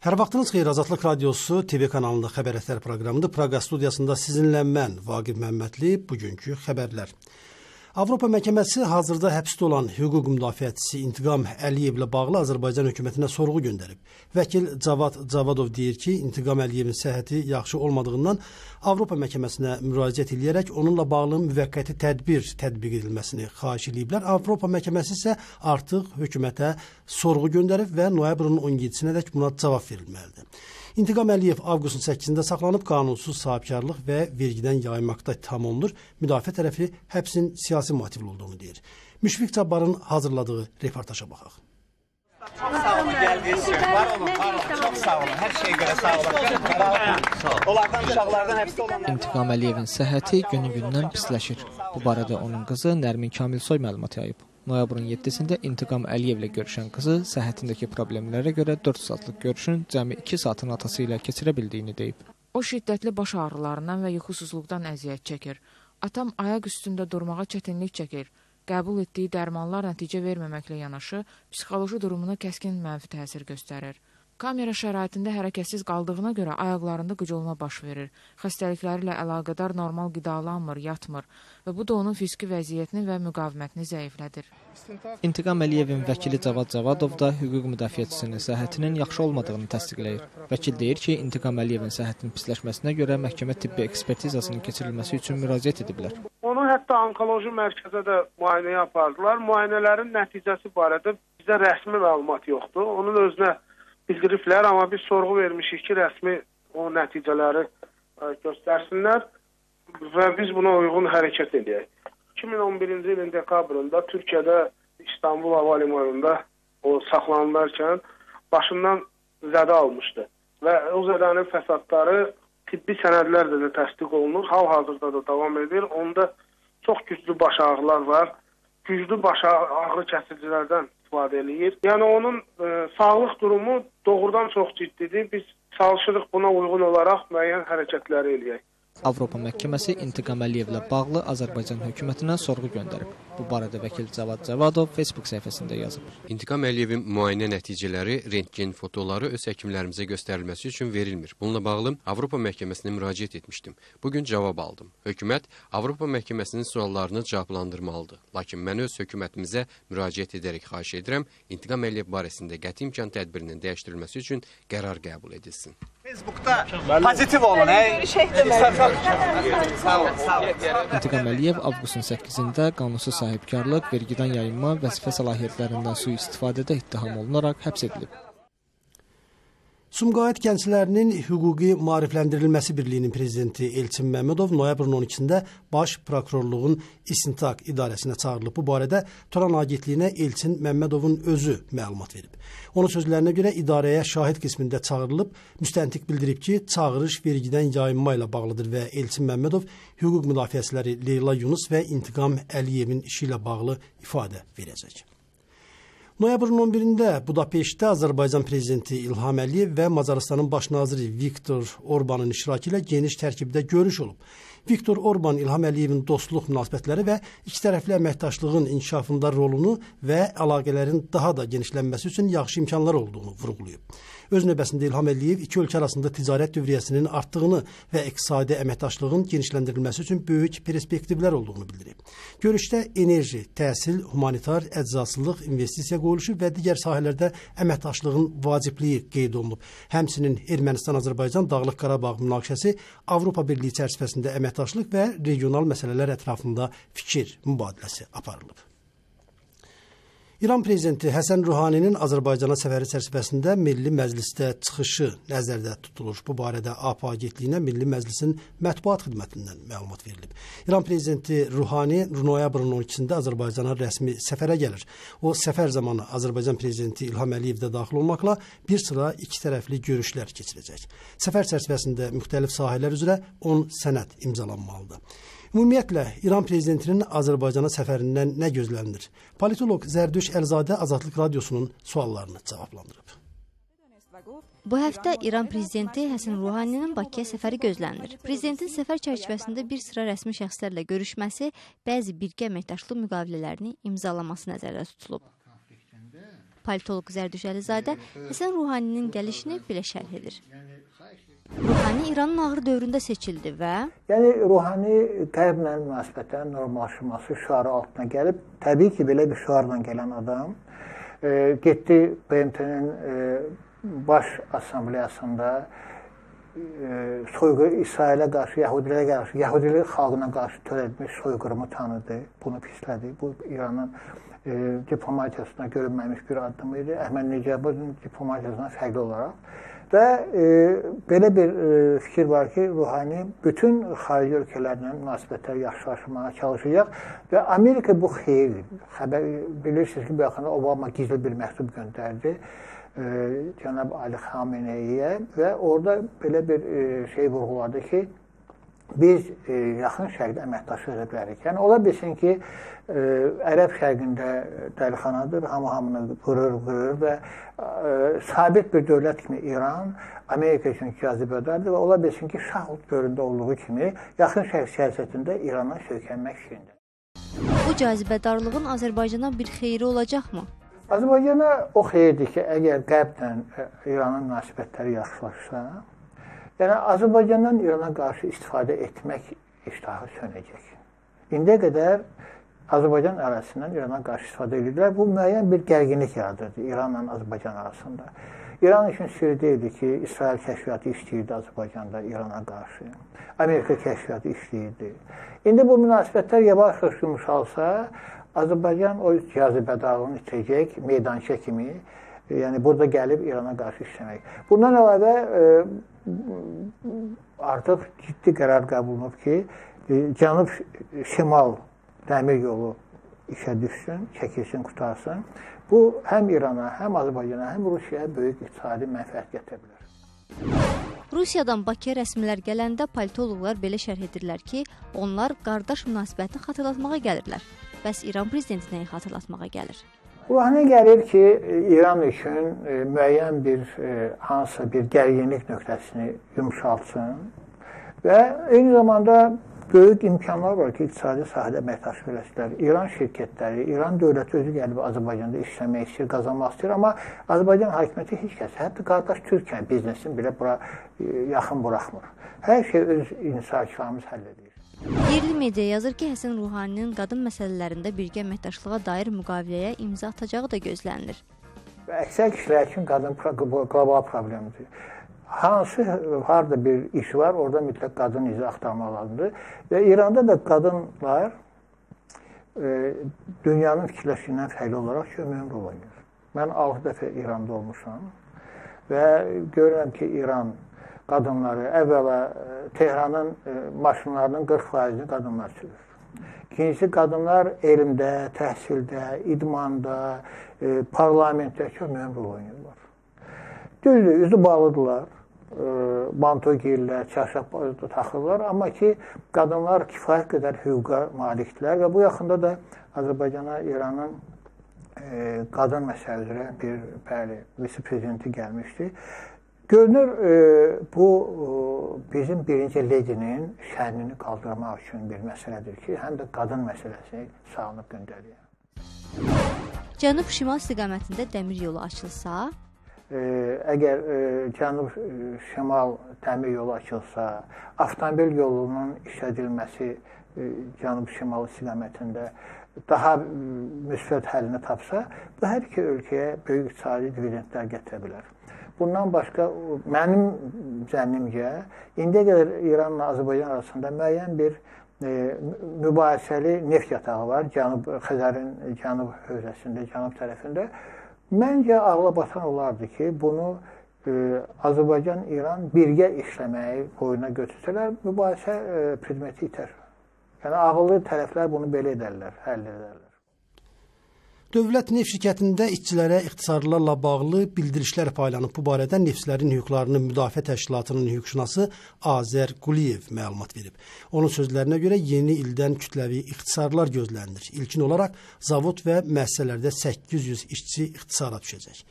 Hər vaxtınız xeyir, Azadlıq Radiosu TV kanalında xəbər proqramıdır. Praqa studiyasında sizinlə mən, Vaqif Məmmədli, bugünkü xəbərlər. Avropa Məhkəməsi hazırda həbsdə olan hüquq müdafiəçisi İntiqam Əliyevlə bağlı Azərbaycan hökumətinə sorğu göndərib. Vəkil Cavad Cavadov deyir ki, İntiqam Əliyevin səhhəti yaxşı olmadığından Avropa Məhkəməsinə müraciət edərək onunla bağlı müvəqqəti tədbir tətbiq edilməsini xahiş ediblər. Avropa Məhkəməsi isə artıq hökumətə sorğu göndərib və noyabrın 17-sinədək buna cavab verilməlidir. İntiqam Əliyev avqustun 8-də saxlanıb, qanunsuz sahibkarlıq və vergidən yayınmaqda ittiham olunur. Müdafiə tərəfi həbsin siyasi motivli olduğunu deyir. Müşfiq Cabbarın hazırladığı reportaja baxaq. Çox sağ olun, gəldiniz. Var olun, çox sağ olun. Hər şeyə görə sağ olun. Onlardan uşaqlardan həbsdə olanlar. İntiqam Əliyevin səhhəti günü-gündən pisləşir. Bu barədə onun qızı Nərmin Kamilsoy məlumat yayıb. Noyabrın 7-sində İntiqam Əliyevlə görüşən qızı səhhətindəki problemlərə görə 4 saatlıq görüşün cəmi 2 saatın atası ilə keçirə bildiyini deyib. O şiddətli baş ağrılarından və yuxusuzluqdan əziyyət çəkir. Atam ayaq üstündə durmağa çətinlik çəkir. Qəbul etdiyi dərmanlar nəticə verməməklə yanaşı, psixoloji durumuna kəskin mənfi təsir göstərir. Kamera şəraitində hərəkətsiz qaldığına görə ayaqlarında qıcolma baş verir. Xəstəlikləri ilə əlaqədar normal qidalanmır, yatmır və bu da onun fiziki vəziyyətini və müqavimətini zəiflədir. İntiqam Əliyevin vəkili Cavad Cavadov da hüquq müdafiəçisinin səhhətinin yaxşı olmadığını təsdiqləyir. Vəkil deyir ki, İntiqam Əliyevin səhhətinin pisləşməsinə görə məhkəmə tibbi ekspertizasının keçirilməsi üçün müraciət ediblər. Onu hətta onkoloji mərkəzə də müayinəyə apardılar. Müayinələrin nəticəsi barədə bizdə rəsmi məlumat yoxdur. Onun özünə bildiriblər, amma biz sorğu vermişik ki, rəsmi o nəticələri göstərsinlər və biz buna uyğun hərəkət edək. 2011-ci ilin dekabrında Türkiyədə İstanbul Hava Limanında o saxlanılarkən başından zədə almışdı və o zədənin fəsadları tibbi sənədlərlə də təsdiq olunur, hal-hazırda da davam edir. Onda çox güclü baş ağrılar var, güclü baş ağrı kəsicilərdən istifadə eləyir. Yəni onun sağlıq durumu doğrudan çox ciddidir. Biz çalışırıq buna uyğun olaraq müəyyən hərəkətləri eləyək. Avropa Məhkəməsi İntiqam Əliyevlə bağlı Azərbaycan hökumətinə sorğu göndərib. Bu barədə vəkil Cavad Cavadov Facebook səhifəsində yazıb. İntiqam Əliyevin müayinə nəticələri, rentgen fotoları öz həkimlərimizə göstərilməsi üçün verilmir. Bununla bağlı Avropa Məhkəməsinə müraciət etmişdim. Bugün cavab aldım. Hökumət Avropa Məhkəməsinin suallarını cavablandırmalıdır. Lakin mən öz hökumətimizə müraciət edərək xahiş edirəm, İntiqam Əliyev barəsində qəti imkan tədbirinin dəyişdirilməsi üçün qərar qəbul edilsin. Facebookda pozitiv olun, İntiqam Əliyev avqustun 8-də qanunsuz sahibkarlıq, vergidən yayınma, vəzifə səlahiyyətlərindən sui-istifadədə ittiham olunaraq həbs edilib. Sumqayıt Gənclərinin Hüquqi Maarifləndirilməsi Birliyinin prezidenti Elçin Məmmədov noyabrın 12-də Baş Prokurorluğun İstintaq İdarəsinə çağırılıb. Bu barədə Turan Agentliyinə Elçin Məmmədovun özü məlumat verib. Onun sözlərinə görə idarəyə şahid qismində çağırılıb. Müstəntiq bildirib ki, çağırış vergidən yayınma ilə bağlıdır və Elçin Məmmədov hüquq müdafiəçiləri Leyla Yunus və İntiqam Əliyevin işi ilə bağlı ifadə verəcək. Noyabrın 11-də Budapeştdə Azərbaycan prezidenti İlham Əliyev və Macarıstanın baş naziri Viktor Orbanın iştirakı ilə geniş tərkibdə görüş olub. Viktor Orban İlham Əliyevin dostluq münasibətləri və ikitərəfli əməkdaşlığın inkişafında rolunu və əlaqələrin daha da genişlənməsi üçün yaxşı imkanlar olduğunu vurğulayıb. Öz növbəsində İlham Əliyev iki ölkə arasında ticarət dövriyyəsinin artdığını və iqtisadi əməkdaşlığın genişləndirilməsi üçün böyük perspektivlər olduğunu bildirib. Görüşdə enerji, təhsil, humanitar, əczaçılıq, investisiya qoyuluşu və digər sahələrdə əməkdaşlığın vacibliyi qeyd olunub. Həmçinin Ermənistan-Azərbaycan Dağlıq Qarabağ münaqişəsi, Avropa Birliyi çərçivəsində əməkdaşlıq və regional məsələlər ətrafında fikir mübadiləsi aparılıb. İran prezidenti Həsən Ruhaninin Azərbaycana səfəri çərçivəsində Milli Məclisdə çıxışı nəzərdə tutulur. Bu barədə AP agentliyinə Milli Məclisin mətbuat xidmətindən məlumat verilib. İran prezidenti Ruhani noyabrın 12-də Azərbaycana rəsmi səfərə gəlir. O səfər zamanı Azərbaycan prezidenti İlham Əliyev də daxil olmaqla bir sıra iki tərəfli görüşlər keçirəcək. Səfər çərçivəsində müxtəlif sahələr üzrə 10 sənəd imzalanmalıdır. Ümumiyyətlə, İran prezidentinin Azərbaycana səfərindən nə gözlənilir? Politolog Zərdüş Əlzadə Azadlıq Radiosunun suallarını cavablandırıb. Bu həftə İran prezidenti Həsən Ruhaninin Bakıya səfəri gözlənilir. Prezidentin səfər çərçivəsində bir sıra rəsmi şəxslərlə görüşməsi, bəzi birgə əməkdaşlıq müqavilələrini imzalaması nəzərdə tutulub. Politoloq Zərdüş Əlizadə Həsən Ruhaninin gəlişini belə şərh edir. Ruhani İranın ağır dövründə seçildi və yəni Ruhani qərblə münasibətlərin normallaşması şüarı altına gəlib, təbii ki, belə bir şüarla gələn adam getdi BMT-nin baş assambleyasında İsrailə qarşı, Yahudilərə qarşı, Yahudilik xalqına qarşı törədilmiş soyqırımı tanıdı, bunu pislədi. Bu İranın diplomatiyasına görünməmiş bir addım idi. Əhməd-Necəbin diplomatiyasından fərqli olaraq. Və belə bir fikir var ki, Ruhani bütün xarici ölkələrlə münasibətləri yaxşılaşmağa çalışacaq və Amerika bu xeyir. Bilirsiniz ki, bu yaxında Obama gizli bir məktub göndərdi Cənab Ali Xameneiyə və orada belə bir şey vurğuladı ki, biz yaxın şərqdə əməkdaşlıq edə bilərik. Yəni, ola bilsin ki, Ərəb şərqində dəlixanadır, hamı-hamını qırır və sabit bir dövlət kimi İran Amerika üçün cazibədardır və ola bilsin ki, şah dövründə olduğu kimi yaxın şərq siyasətində İrana söykənmək fikrində. Bu cazibədarlığın Azərbaycana bir xeyri olacaqmı? Azərbaycana o xeyirdir ki, əgər qərblə İranın münasibətləri yaxşılaşsa, yəni Azərbaycandan İrana qarşı istifadə etmək iştahı sönəcək. İndiyə qədər Azərbaycan arasından İrana qarşı istifadə edirlər. Bu müəyyən bir gərginlik yaradırdı İranla Azərbaycan arasında. İran üçün sirri deyildi ki, İsrail kəşfiyyatı işləyirdi Azərbaycanda İrana qarşı. Amerika kəşfiyyatı işləyirdi. İndi bu münasibətlər yavaş-yavaş yumuşalsa, Azərbaycan o cazibədarlığını itirəcək meydança kimi, yəni burada gəlib İrana qarşı işləmək. Bundan əlavə artıq ciddi qərar qəbul olunub ki, Cənub-Şimal dəmir yolu işə düşsün, çəkilsin, qutarsın. Bu, həm İrana, həm Azərbaycana, həm Rusiyaya böyük iqtisadi mənfəət gətirə bilər. Rusiyadan Bakıya rəsmilər gələndə politoloqlar belə şərh edirlər ki, onlar qardaş münasibətini xatırlatmağa gəlirlər. Bəs İran prezidenti nəyi xatırlatmağa gəlir? Ruhani gəlir ki, İran üçün müəyyən hansısa bir gərginlik nöqtəsini yumuşaltsın və eyni zamanda böyük imkanlar var ki, iqtisadi sahədə əməkdaşlıq eləsinlər. İran şirkətləri, İran dövləti özü gəlib Azərbaycanda işləmək istəyir, qazanmaq istəyir, amma Azərbaycan hakimiyyəti heç kəs, hətta qardaş Türkiyə biznesini belə bura yaxın buraxmır. Hər şey öz insaklarımız həll edir. Yerli media yazır ki, Həsən Ruhaninin qadın məsələlərində birgə əməkdaşlığa dair müqaviləyə imza atacağı da gözlənilir. Əksər kişilər üçün qadın qlobal problemdir. Hansı harda bir iş var, orada mütləq qadın izi axtarmaq lazımdır. Və İranda da qadınlar dünyanın fikirləşiyindən fərqli olaraq çox mühüm rol oynayır. Mən 6 dəfə İranda olmuşam və görürəm ki, İran qadınları əvvəla Tehranın maşınlarının 40%-ni qadınlar sürür. İkincisi, qadınlar elmdə, təhsildə, idmanda, parlamentdə çox mühüm rol oynayırlar. Düzdür, üzü bağlıdırlar, banto geyirlər, çarşaf taxırlar, amma ki, qadınlar kifayət qədər hüquqa malikdirlər və bu yaxında da Azərbaycana İranın qadın məsələ üzrə bir vitse-prezidenti gəlmişdi. Görünür, bu bizim birinci ledinin şənini qaldırmaq üçün bir məsələdir ki, həm də qadın məsələsi sağlanıb göndərilir. Cənub-Şimal istiqamətində dəmir yolu açılsa, əgər Cənub-Şimal dəmir yolu açılsa, avtomobil yolunun işlədilməsi Cənub-Şimal istiqamətində daha müsbət həllini tapsa, bu hər iki ölkəyə böyük iqtisadi dividendlər gətirə bilər. Bundan başqa, mənim zənnimcə, indiyə qədər İranla Azərbaycan arasında müəyyən bir mübahisəli neft yatağı var, Xəzərin cənub hövzəsində, cənub tərəfində. Məncə, ağla batan olardı ki, bunu Azərbaycan-İran birgə işləməyi boyuna götürsələr, mübahisə predmeti itər. Yəni, ağıllı tərəflər bunu belə edərlər, həll edərlər. Dövlət neft şirkətində işçilərə ixtisarlarla bağlı bildirişlər paylanıb. Bu barədə Neftçilərin Hüquqlarının Müdafiə Təşkilatının hüquqşünası Azər Quliyev məlumat verib. Onun sözlərinə görə yeni ildən kütləvi ixtisarlar gözlənilir. İlkin olaraq zavod və müəssisələrdə 800 işçi ixtisara düşəcək.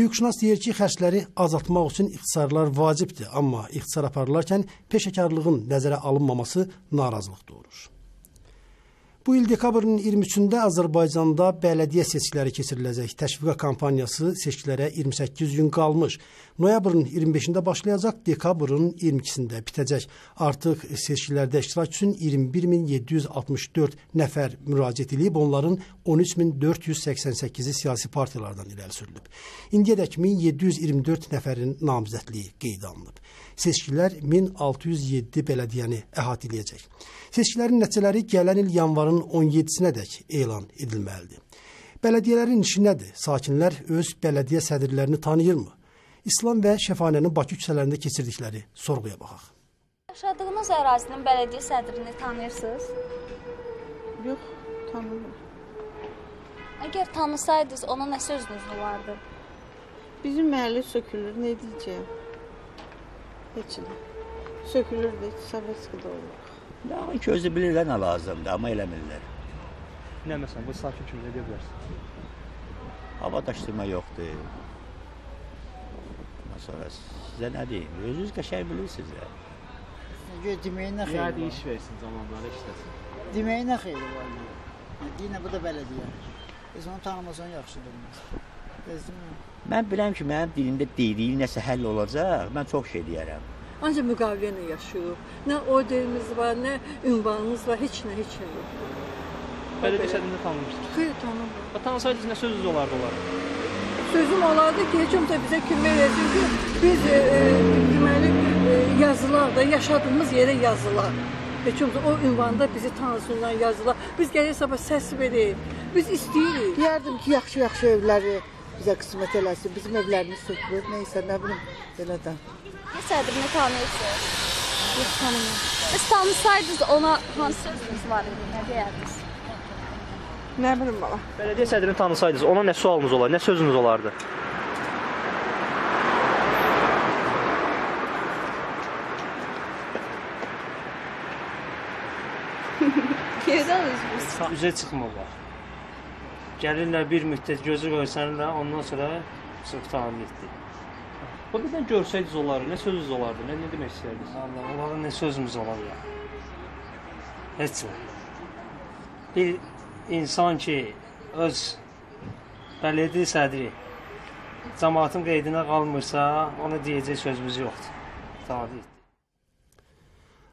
Hüquqşünas deyir ki, xərcləri azaltmaq üçün ixtisarlar vacibdir, amma ixtisar aparılarkən peşəkarlığın nəzərə alınmaması narazılıq doğurur. Bu il dekabrın 23-də Azərbaycanda bələdiyyə seçkiləri keçiriləcək. Təşviqat kampaniyası seçkilərə 28 gün qalmış. Noyabrın 25-də başlayacaq, dekabrın 22-sində bitəcək. Artıq seçkilərdə iştirak üçün 21.764 nəfər müraciət edib, onların 13.488-i siyasi partiyalardan irəli sürülüb. İndiyədək 1724 nəfərin namizədliyi qeydə alınıb. Seçkilər 1607 bələdiyyəni əhatə edəcək. Seçkilərin nəticələri gələn il yanvarın 17-sinədək elan edilməlidir. Bələdiyyələrin işi nədir? Sakinlər öz bələdiyyə sədrlərini tanıyırmı? İslam və Şəfanənin Bakı küçələrində keçirdikləri sorğuya baxaq. Yaşadığınız ərazinin bələdiyyə sədrini tanıyırsınız? Yox, tanımıyorum. Əgər tanısaydınız, ona nə sözünüz olardı? Bizim məhəllə sökülür, nə deyəcəyim? Heç nə. Sökülür də, Sovetskida olur. Amma gözü bilirlər nə lazımdır, amma eləmirlər. Nə məsələn, bu sakin kimi edə bilərsin? Abadlaşdırma yoxdur. Ondan sonra sizə nə deyim, özünüz qəşəng bilirsiniz. Deməyə nə xeyri var? Ya iş versin, zamanları işləsin. Deməyə nə xeyri var? Deyinə bu da bələdiyyə. Biz onu tanımasan yaxşı durmaz. Mən biləm ki, mənim dilimdə dediyi nəsə həll olacaq, mən çox şey deyərəm. Ancaq müqavilə ilə yaşayır. Nə orderimiz var, nə ünvanımız var, heç nə yox. Bələdiyyə sədrini tanımışsınız? Xeyr, tanımıyorum. Tanısaydınız nə sözünüz olardı onlara? Sözüm olardı ki, heç olmasa bizə kömək etsin ki, biz deməli yazılar da yaşadığımız yerə yazılar. Heç olmasa o ünvanda bizi tanısınlar, yazılar. Biz gəlir sabah səs verib. Biz istəyirik. Deyərdim ki, yaxşı-yaxşı evləri bizə qismət eləsin. Bizim evlərimiz sökülür, neysə, nə bilim, elədən. Sədrini tanıyırsınız? Yox, tanımıyorum. Siz tanısaydınız, ona hansı sözünüz var idi, nə deyərdiniz? Nə bilim bala. Bələdiyyə sədrini tanısaydınız, ona nə sualınız olar, nə sözünüz olardı? Yerdən üzmüş. Üzə çıxmırlar. Gəlirlər bir müddət gözü görsənirlər, ondan sonra sırf tamam etdi. Bu birdən görsəydiniz onları, nə sözünüz olardı, nə demək istəyirdiniz? Allah, onların nə sözümüz olar ya? Heç nə. Bir insan ki, öz bələdiyyə sədri cəmaatın qeydinə qalmırsa, ona deyəcək sözümüz yoxdur. Tamam deyil.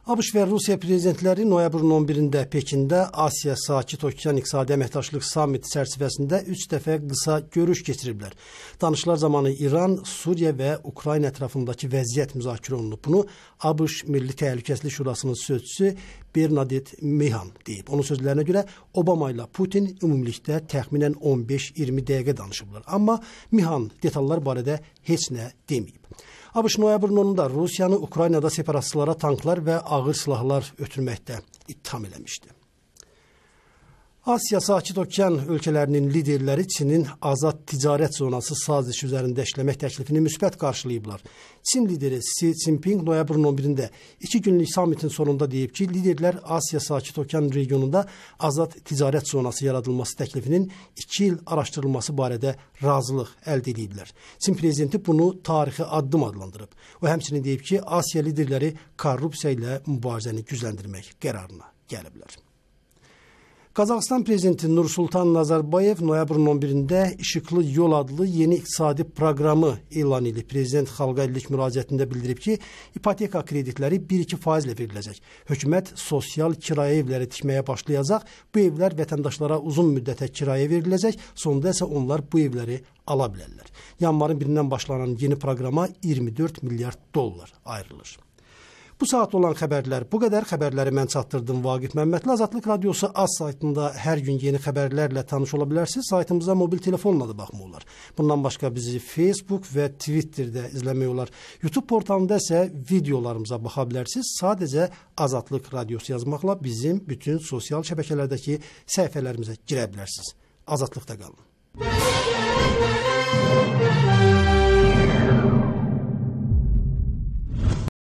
ABŞ və Rusiya prezidentləri noyabrın 11-də Pekində Asiya Sakit Okean İqtisadi Əməkdaşlıq Sammiti çərçivəsində 3 dəfə qısa görüş keçiriblər. Danışıqlar zamanı İran, Suriya və Ukrayna ətrafındakı vəziyyət müzakirə olunub. Bunu ABŞ Milli Təhlükəsizlik Şurasının sözçüsü Bernadette Mehan deyib. Onun sözlərinə görə Obama ilə Putin ümumilikdə təxminən 15-20 dəqiqə danışıblar. Amma Mehan detallar barədə heç nə deməyib. ABŞ noyabrın 10-da Rusiyanı Ukraynada separatistlara tanklar və ağır silahlar ötürməkdə ittiham eləmişdi. Asiya Sakit Okean ölkələrinin liderləri Çinin azad ticarət zonası sazişi üzərində işləmək təklifini müsbət qarşılayıblar. Çin lideri Xi Jinping noyabrın 11-də 2 günlük sammitin sonunda deyib ki, liderlər Asiya Sakit Okean regionunda azad ticarət zonası yaradılması təklifinin 2 il araşdırılması barədə razılıq əldə ediblər. Çin prezidenti bunu tarixi addım adlandırıb. O həmçinin deyib ki, Asiya liderləri korrupsiya ilə mübarizəni gücləndirmək qərarına gəliblər. Qazaxıstan prezidenti Nursultan Nazarbayev noyabrın 11-də İşıqlı Yol adlı yeni iqtisadi proqramı elan edib. Prezident xalqa illik müraciətində bildirib ki, ipoteka kreditləri 1-2% ilə veriləcək. Hökumət sosial kirayə evləri tikməyə başlayacaq. Bu evlər vətəndaşlara uzun müddətə kirayə veriləcək. Sonda isə onlar bu evləri ala bilərlər. Yanvarın 1-dən başlanan yeni proqrama 24 milyard dollar ayrılır. Bu saat olan xəbərlər bu qədər. Xəbərləri mən çatdırdım Vaqif Məmmədli. Azadlıq Radiosu AZ saytında hər gün yeni xəbərlərlə tanış ola bilərsiniz. Saytımıza mobil telefonla da baxmaq olar. Bundan başqa bizi Facebook və Twitterdə izləmək olar. YouTube portalında isə videolarımıza baxa bilərsiniz. Sadəcə Azadlıq Radiosu yazmaqla bizim bütün sosial şəbəkələrdəki səhifələrimizə girə bilərsiniz. Azadlıqda qalın.